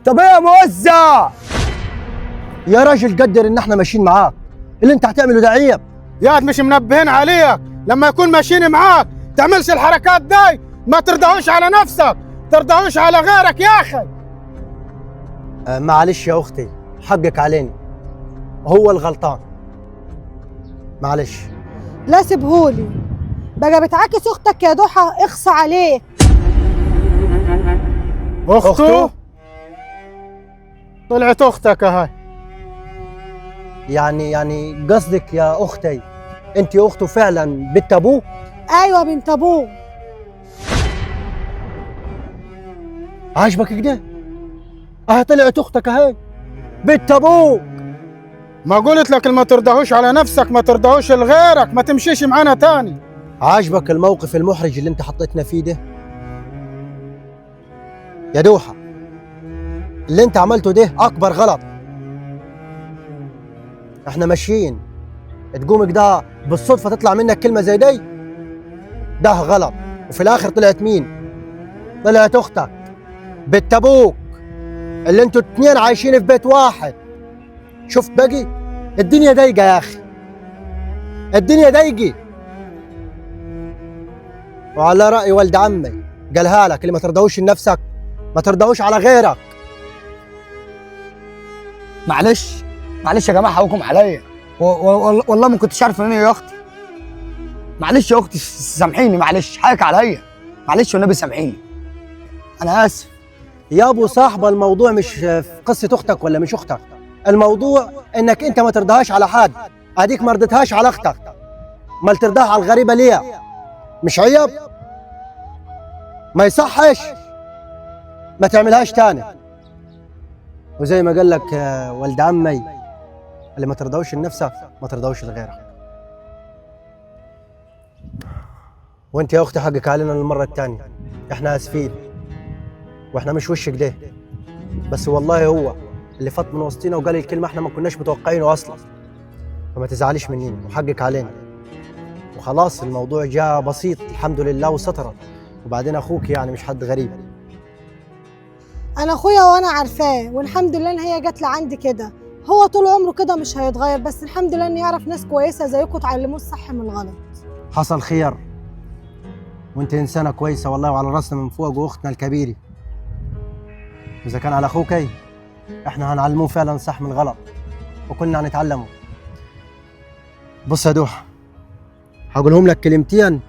طب ايه يا موزع؟ يا راجل قدر ان احنا ماشيين معاك، اللي انت هتعمله ده عيب. ياد مش منبهين عليك لما يكون ماشيين معاك تعملش الحركات دي، ما ترضاهوش على نفسك، ترضاهوش على غيرك يا اخي. معلش يا اختي، حقك علينا، هو الغلطان، معلش. لا سيبهولي بقى، بتعاكس اختك يا ضحى، اخصى عليك. اخته؟ طلعت اختك هاي. يعني قصدك يا اختي انت اخته فعلا بنت ابوه؟ ايوه بنت ابوه. عاجبك كده؟ طلعت اختك اهي بنت ابوك. ما قلت لك ما ترضاهوش على نفسك، ما ترضاهوش لغيرك، ما تمشيش معانا تاني. عاجبك الموقف المحرج اللي انت حطيتنا فيه ده يا دوحة؟ اللي انت عملته ده اكبر غلط. احنا ماشيين تقوم كده بالصدفة تطلع منك كلمة زي دي؟ ده غلط. وفي الاخر طلعت مين؟ طلعت اختك بنت ابوك، اللي انتوا اتنين عايشين في بيت واحد. شفت باقي؟ الدنيا ضيقة يا اخي، الدنيا ضيقة. وعلى رأي والد عمي قالها لك، اللي ما ترضاوش لنفسك ما ترضاوش على غيرك. معلش يا جماعه، حقكم عليا، والله ما كنتش عارف ان هي يا اختي. معلش يا اختي سامحيني، معلش حقك عليا، معلش والنبي سامحيني، انا اسف. يا ابو صاحبه، الموضوع مش في قصة اختك ولا مش اختك، الموضوع انك انت ما ترضاهاش على حد. اديك ما رضيتهاش على اختك، ما ترضاها على الغريبة ليه؟ مش عيب؟ ما يصحش، ما تعملهاش تاني. وزي ما قال لك والد عمي، اللي ما ترضاوش لنفسك ما ترضاوش لغيرك. وانت يا اختي حقك علينا المرة التانية، احنا اسفين، واحنا مش وش كده، بس والله هو اللي فات من وسطينا وقال الكلمة احنا ما كناش متوقعينه اصلا، فما تزعليش مننا وحقك علينا. وخلاص الموضوع جاء بسيط الحمد لله وسترت، وبعدين اخوك يعني مش حد غريب. انا اخويا وانا عارفاه، والحمد لله ان هي جت لعندي كده. هو طول عمره كده مش هيتغير، بس الحمد لله ان يعرف ناس كويسه زيكم تعلموه الصح من الغلط. حصل خير، وانت انسانه كويسه والله وعلى راسنا من فوق، واختنا الكبيره. اذا كان على اخوك احنا هنعلموه فعلا صح من غلط، وكلنا هنتعلمه. بص يا دوحه، هقولهم لك كلمتين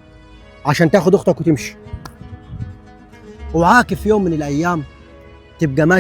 عشان تاخد اختك وتمشي. وعاك في يوم من الايام تبقى ماشي